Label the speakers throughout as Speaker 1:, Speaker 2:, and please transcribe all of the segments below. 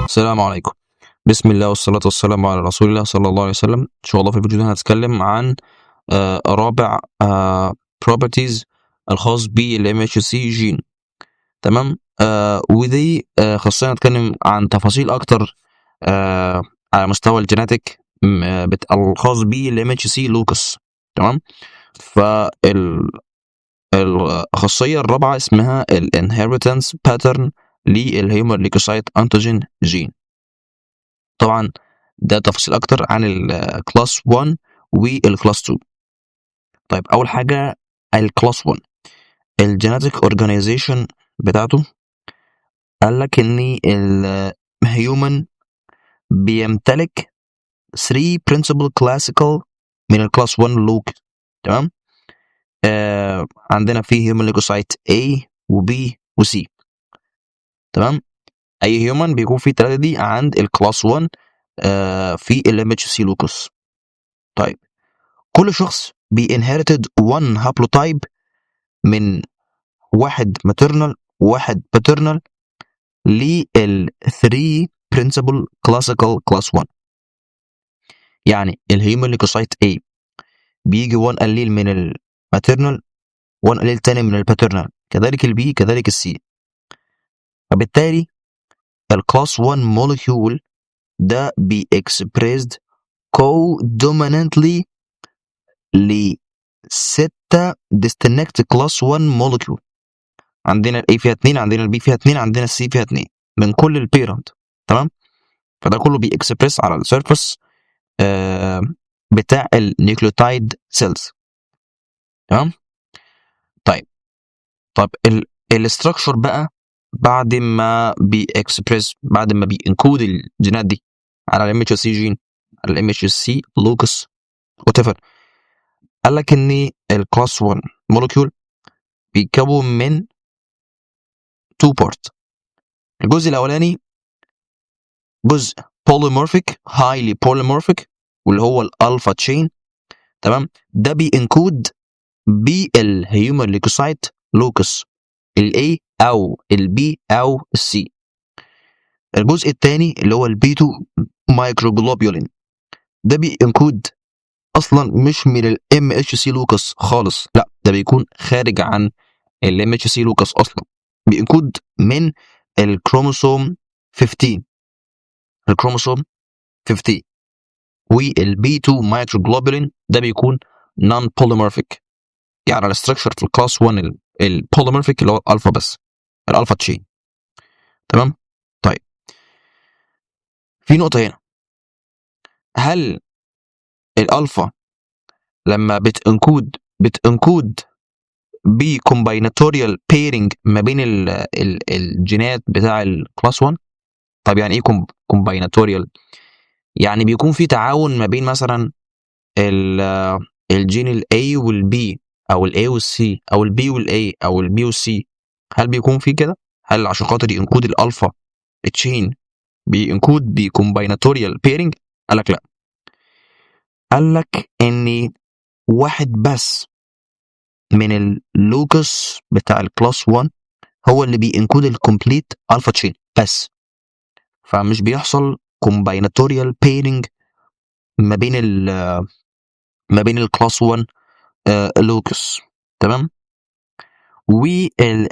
Speaker 1: السلام عليكم. بسم الله والصلاة والسلام على رسول الله صلى الله عليه وسلم. إن شاء الله في الفيديو ده هنتكلم عن رابع properties الخاص بال MHC جين. تمام. ودي خاصة نتكلم عن تفاصيل أكتر على مستوى الجيناتيك الخاص بال MHC لوكس. تمام. الخاصية الرابعة اسمها ال inheritance pattern للهيومن ليكوسايت أنتيجين جين. طبعا ده تفاصيل اكتر عن الكلاس 1 والكلاس 2. طيب اول حاجه الكلاس 1 الجينيتك اورجانيزيشن بتاعته. قال لك ان الهيومن بيمتلك 3 principal classical من الكلاس 1 لوك. تمام. عندنا فيه هيومن ليكوسايت A و B و C. تمام. اي هيومن بيكون فيه 3 دي عند الكلاس 1 في ال MHC لوكس. طيب كل شخص بيinherited 1 haplotype من واحد maternal وواحد paternal لل 3 principal classical class 1. يعني الهيومن ليكوسايت A بيجي 1 allele من الماترنال 1 allele تاني من الباترنال، كذلك البي كذلك السي. فبالتالي الكلاس 1 molecule ده بي expressed co-dominantly ل 6 distinct class 1 molecule. عندنا ال A فيها 2، عندنا ال B فيها 2، عندنا ال C فيها 2 من كل البيرنت. تمام. فده كله بيكسبريس على السيرفس بتاع النيوكليوتايد سيلز. تمام. طب الاستراكشر بقى بعد ما بيكسبريس، بعد ما بينكود الجينات دي على الام اتش سي جين، على الام اتش سي لوكس وات ايفر. قال لك ان الكلاس 1 مولكيول بيتكون من 2 بارت. الجزء الاولاني جزء polymorphic highly polymorphic واللي هو الالفا تشين. تمام. ده بينكود بالهيومن ليكوسايت لوكس ال A او ال B او ال C. الجزء الثاني اللي هو ال B2 مايكروجلوبولين ده بينكود اصلا مش من ال MHC لوكس خالص، لا ده بيكون خارج عن ال MHC لوكس اصلا، بينكود من الكروموسوم 15. الكروموسوم 15 وال B2 مايكروجلوبولين ده بيكون نون بوليمورفيك. يعني الاستراكشر في الكلاس 1 البوليمورفيك اللي هو الالفا بس، الالفا تشين. تمام. طيب في نقطة هنا، هل الالفا لما بتنكود بكومبايناتوريال بيرنج ما بين الجينات بتاع الكلاس 1؟ طب يعني ايه كومبايناتوريال؟ يعني بيكون في تعاون ما بين مثلا الجين الاي والبي او الاي والسي او البي والاي او البي والسي. هل بيكون في كده؟ هل عشان خاطر ينكود الالفا تشين بينكود بكومبايناتوريال بيرنج؟ قال لك لا. قال لك ان واحد بس من اللوكس بتاع الكلاس 1 هو اللي بينكود الكومبليت الفا تشين بس، فمش بيحصل كومبايناتوريال بيرنج ما بين الكلاس 1 لوكس. تمام. وال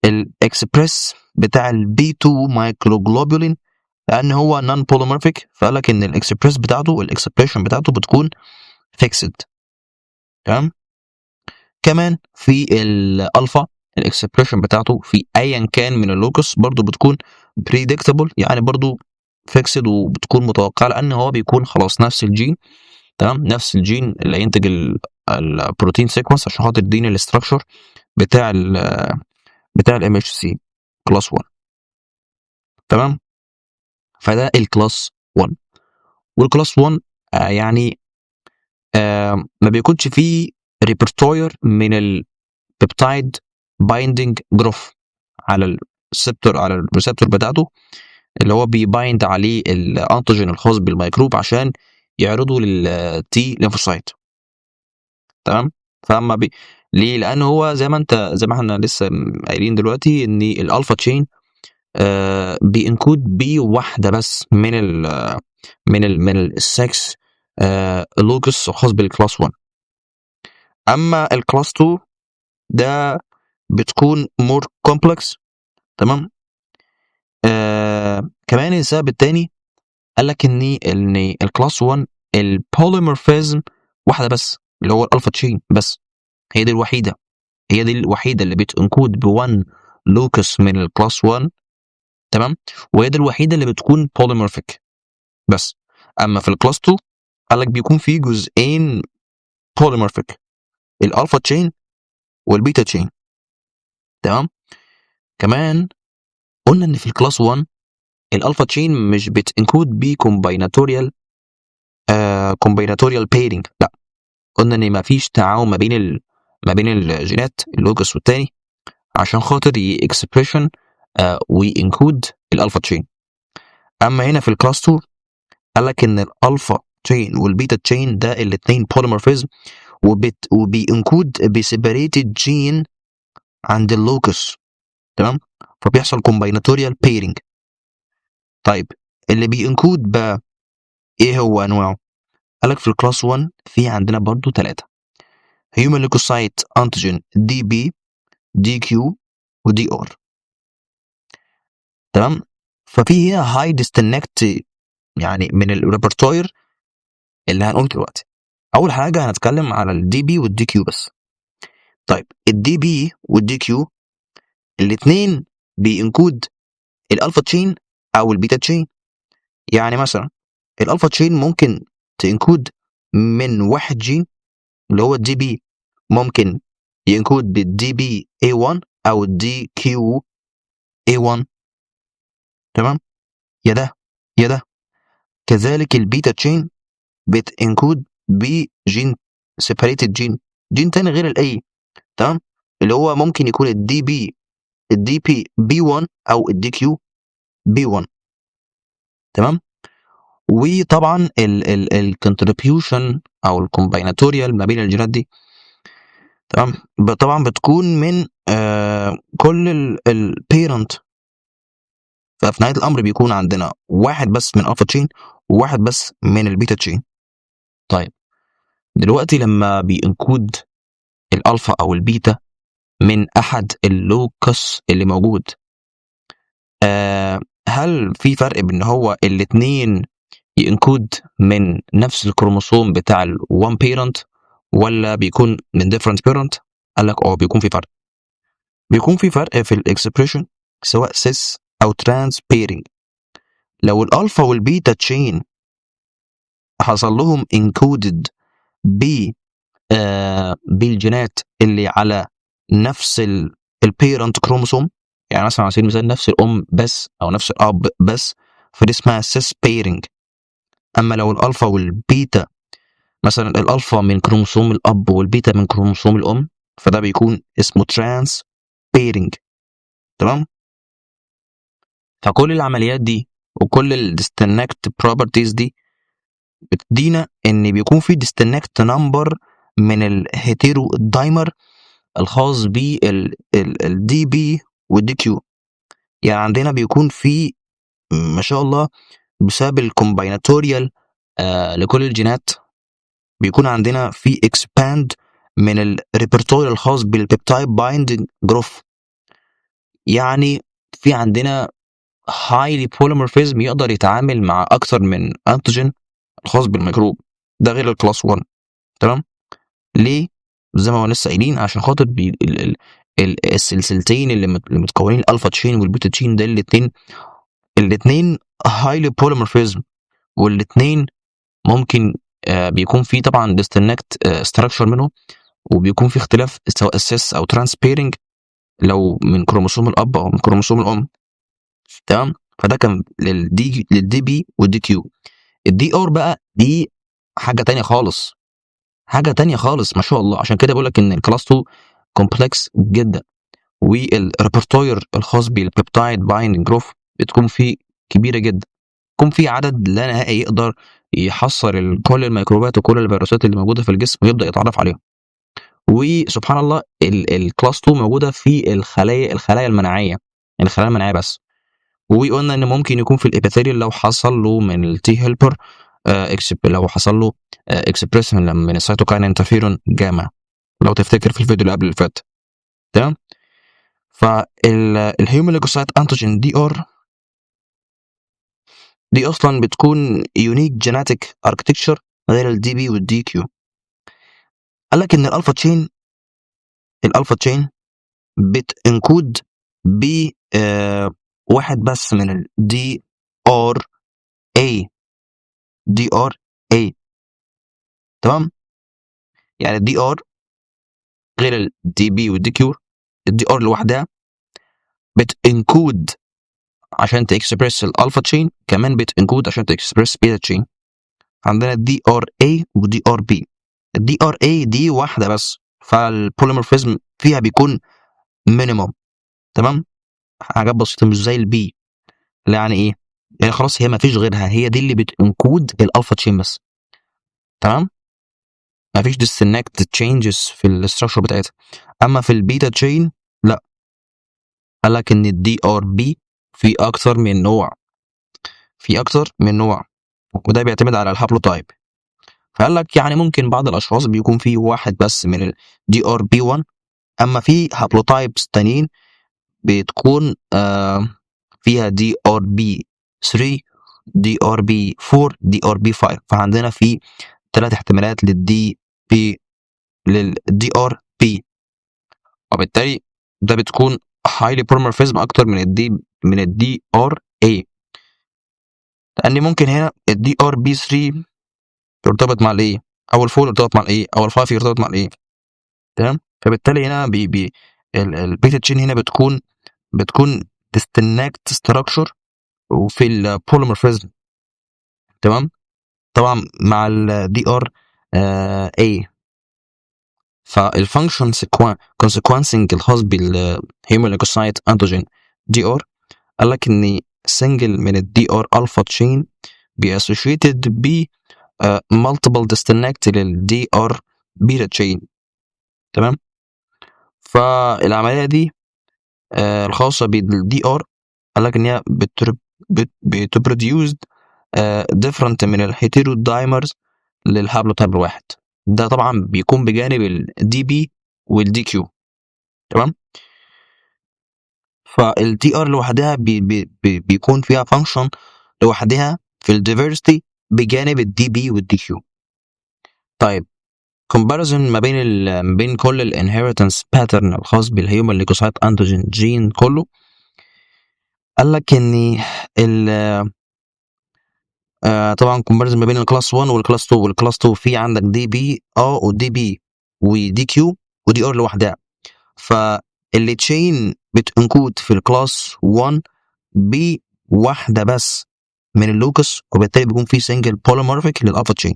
Speaker 1: الاكسبريس بتاع البي 2 مايكروجلوبولين لان هو نون بوليمورفيك، فقال لك ان الاكسبريس بتاعته الاكسبريشن بتاعته بتكون فيكسد. تمام. كمان في الالفا الاكسبريشن بتاعته في ايا كان من اللوكس برضو بتكون بريدكتبل، يعني برضو فيكسد وبتكون متوقعه لان هو بيكون خلاص نفس الجين. تمام. نفس الجين اللي هينتج البروتين سيكونس عشان خاطر يديني الاستراكشر بتاع الام اتش سي كلاس 1. تمام. فده الكلاس 1. والكلاس 1 يعني ما بيكونش فيه ريبرتوير من البيبتايد بايندينج جروف على الريسبتور بتاعته اللي هو بيبايند عليه الانتيجين الخاص بالميكروب عشان يعرضه للتي ليمفوسايت. تمام. فاما ليه؟ لان هو زي ما احنا لسه قايلين دلوقتي ان الالفا تشين بينكود بواحده بس من السكس لوكس خاص بالكلاس 1. اما الكلاس 2 ده بتكون مور كومبلكس. تمام. كمان السبب التاني قال لك ان الكلاس 1 البوليمورفيزم واحده بس، اللي هو الالفا تشين بس. هي دي الوحيده هي دي الوحيده اللي بتنكود ب1 لوكس من الكلاس 1. تمام. وهي دي الوحيده اللي بتكون بوليمورفيك بس. اما في الكلاس 2 قال لك بيكون في جزئين بوليمورفيك، الالفا تشين والبيتا تشين. تمام. كمان قلنا ان في الكلاس 1 الالفا تشين مش بتنكود بكومبايناتوريال كومبايناتوريال بيرنج، لا. قلنا ان مفيش تعاون ما بين الجينات اللوكس والتاني عشان خاطر اكسبريشن وانكود الالفا تشين. اما هنا في الكلاس 2 قال لك ان الالفا تشين والبيتا تشين ده الاثنين بوليمورفيزم وبينكود بسيبريتد جين عند اللوكس. تمام. فبيحصل كومبايناتوريال بيرنج. طيب اللي بينكود بقى ايه هو انواعه؟ قال لك في الكلاس 1 في عندنا برضو 3: هيومن ليكوسايت انتيجين دي بي، دي كيو، ودي ار. تمام. ففي هنا هاي ديستنكت يعني من الريبرتوير اللي هنقول دلوقتي. اول حاجه هنتكلم على الدي بي والدي كيو بس. طيب الدي بي والدي كيو الاثنين بينكود الالفا تشين او البيتا تشين. يعني مثلا الالفا تشين ممكن تنكود من واحد جين اللي هو الدي بي، ممكن ينكود بالدي بي A1 او الدي كيو A1. تمام. يا ده يا ده. كذلك البيتا تشين بتنكود بجين سيبريتد جين تاني غير الاي. تمام. اللي هو ممكن يكون الدي بي بي 1 او الدي كيو بي 1. تمام. وطبعا الكونتريبيوشن او الكومبايناتوريال ما بين الجينات دي تمام طبعا بتكون من كل البيرنت. ففي نهايه الامر بيكون عندنا واحد بس من الفا تشين وواحد بس من البيتا تشين. طيب دلوقتي لما بينكود الالفا او البيتا من احد اللوكس اللي موجود، هل في فرق بين هو الاثنين ينكود من نفس الكروموسوم بتاع الوان بيرنت ولا بيكون من different parent؟ قال لك بيكون في فرق. بيكون في فرق في الاكسبريشن سواء سيس او ترانس بيرنج. لو الالفا والبيتا تشين حصل لهم انكودد ب بالجينات اللي على نفس البيرنت كروموسوم، يعني مثلا على سبيل المثال نفس الام بس او نفس الاب بس، فدي اسمها سيس بيرنج. اما لو الالفا والبيتا مثلا الالفا من كروموسوم الاب والبيتا من كروموسوم الام، فده بيكون اسمه ترانس بيرنج. تمام. فكل العمليات دي وكل الديستنكت بروبرتيز دي بتدينا ان بيكون في ديستنكت نمبر من الهيتيرو دايمر الخاص بالدي بي والدي كيو. يعني عندنا بيكون في ما شاء الله بسبب الكومبايناتوريال لكل الجينات بيكون عندنا في اكسباند من الريبرتوري الخاص بالبيبتايد بايندنج جروف. يعني في عندنا هايلي بوليمورفيزم يقدر يتعامل مع اكثر من انتيجين الخاص بالميكروب. ده غير الكلاس 1. تمام. ليه؟ زي ما هو لسه قايلين عشان خاطر السلسلتين اللي متكونين الالفا تشين والبيتا تشين ده الاثنين هايلي بوليمورفيزم، والاثنين ممكن بيكون في طبعا ديستنكت ستراكشر منهم، وبيكون في اختلاف سواء سيس او ترانس بيرنج لو من كروموسوم الاب او من كروموسوم الام. تمام. فده كان للدي بي والدي كيو. الدي ار بقى دي حاجه تانية خالص، حاجه تانية خالص ما شاء الله. عشان كده بقول لك ان الكلاس 2 كومبلكس جدا، والريبرتوير الخاص بالبيبتايد بايندنج جروف بتكون فيه كبيره جدا، يكون في عدد لا نهائي يقدر يحصر كل الميكروبات وكل الفيروسات اللي موجوده في الجسم ويبدا يتعرف عليهم. وسبحان الله الكلاس 2 موجوده في الخلايا المناعيه، الخلايا المناعيه بس. وقلنا ان ممكن يكون في الابيثيليال لو حصل له من التي هيلبر لو حصل له اكسبريس من السيتوكاين انترفيرون جاما، لو تفتكر في الفيديو اللي قبل اللي فات. تمام. فالهيوموليجوسايت انتيجين دي ار دي اصلا بتكون يونيك جيناتيك اركتكتشر غير الدي بي والدي كيو. قال لك ان الالفا تشين بتنكود ب واحد بس من الدي ار اي دي ار اي. تمام. يعني الدي ار غير الدي بي والدي كيو، الدي ار لوحدها بتنكود عشان تكسبريس الالفا تشين، كمان بتنكود عشان تكسبريس بيتا تشين. عندنا الدي ار اي ودي ار بي. الدي ار اي دي واحده بس، فالبوليمورفيزم فيها بيكون مينيمم. تمام. حاجات بسيطه مش زي البي، اللي يعني ايه، يعني خلاص هي ما فيش غيرها، هي دي اللي بتنكود الالفا تشين بس. تمام. ما فيش ديسكونكت تشينجز في الاستراكشر بتاعتها. اما في البيتا تشين لا، قال لك ان الدي ار بي في اكتر من نوع، في اكتر من نوع، وده بيعتمد على الهابلوتايب. فقال لك يعني ممكن بعض الاشخاص بيكون في واحد بس من الدي ار بي 1، اما في هابلوتايبس تانيين بتكون فيها دي ار بي 3، دي ار بي 4، دي ار بي 5. فعندنا في 3 احتمالات للدي ار بي، وبالتالي ده بتكون highly polymorphism اكتر من الدي ار اي. لان ممكن هنا الدي ار بي 3 يرتبط مع الايه، او الفور يرتبط مع الايه، او الفايف يرتبط مع الايه. تمام. فبالتالي هنا بي البيتا تشين هنا بتكون distinct structure وفي البوليمورفيزم. تمام. طبعا مع الدي ار اي. فالفانكشن consequencing الخاص بالهيموليكوسايت انتيجين دي ار، قال لك ان سنجل من الدي ار الفا تشين بي associated ب multiple distinct للدي ار بيتا تشين. تمام. فالعمليه دي الخاصه بالدي ار، قال لك ان هي بتبروديوز different من الهيتيرودايمرز للهابلوتايب الواحد. ده طبعا بيكون بجانب الدي بي والدي كيو. تمام. فالتي ار لوحدها بيكون فيها فانكشن لوحدها في الديفرستي بجانب الدي بي والدي كيو. طيب comparison ما بين كل الانهيرتنس باترن الخاص بالهيومن ليكوسايت انتيجين جين كله. قال لك ان طبعا comparison ما بين الكلاس 1 والكلاس 2. والكلاس 2 في عندك دي بي ودي بي ودي كيو ودي ار لوحدها. فاللي تشين بتنكود في الكلاس 1 بواحده بس من اللوكس، وبالتالي بيكون في سنجل بوليمورفيك للالفا تشين.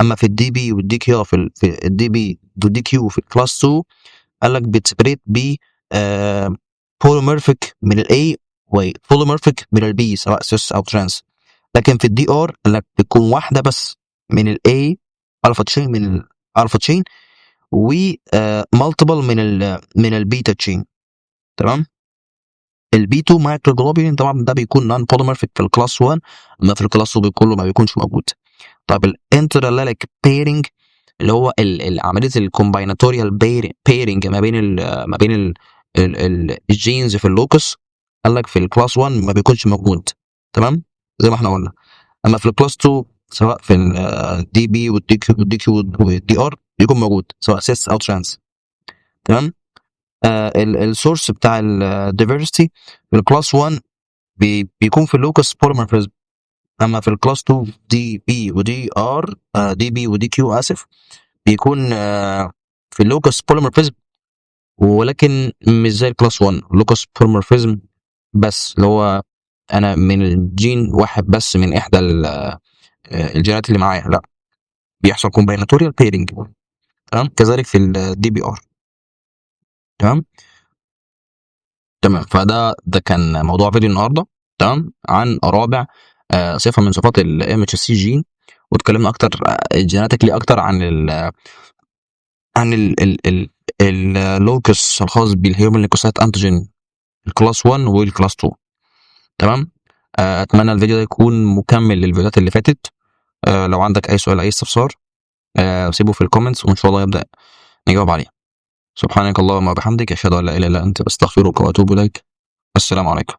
Speaker 1: اما في الدي بي والدي كيو في الدي بي والدي كيو في الكلاس 2، قال لك بتسبريت ب بوليمورفيك من الاي وبوليمورفيك من البي سواء سيس او ترانس. لكن في الدي ار قال لك بتكون واحده بس من الاي الفا تشين، من الالفا تشين، و مالتيبل من البيتا تشين. تمام. البي 2 مايكروجلوبولين طبعا ده بيكون نون بوليمورفيك في الكلاس 1، اما في الكلاس 2 كله ما بيكونش موجود. طب الانتراليك بيرنج اللي هو عمليه الكومبايناتوريال بيرنج ما بين الجينز في اللوكس، قال لك في الكلاس 1 ما بيكونش موجود. تمام. زي ما احنا قلنا. اما في الكلاس 2 سواء في الدي بي والدي كيو والدي ار بيكون موجود سواء سيس او ترانس. تمام. السورس بتاع الديفرستي في الكلاس 1 بيكون في اللوكس بوليمورفيزم. اما في الكلاس 2 دي بي ودي ار دي بي ودي كيو اسف، بيكون في اللوكس بوليمورفيزم، ولكن مش زي الكلاس 1 لوكس بوليمورفيزم بس اللي هو انا من الجين واحد بس من احدى الجينات اللي معايا، لا بيحصل كومبايناتوريال بيرنج. تمام. كذلك في الدي بي ار. تمام. تمام. ده كان موضوع فيديو النهارده. تمام. عن رابع صفه من صفات الام اتش سي جين، واتكلمنا اكتر جيناتيكلي اكتر عن اللوكس الخاص بالهيومن ليكوسايت انتيجين الكلاس 1 والكلاس 2. تمام. اتمنى الفيديو ده يكون مكمل للفيديوهات اللي فاتت. لو عندك اي سؤال اي استفسار سيبه في الكومنتس وان شاء الله نبدا نجاوب عليه. سبحانك اللهم وبحمدك اشهد ان لا اله الا انت استغفرك واتوب اليك. السلام عليكم.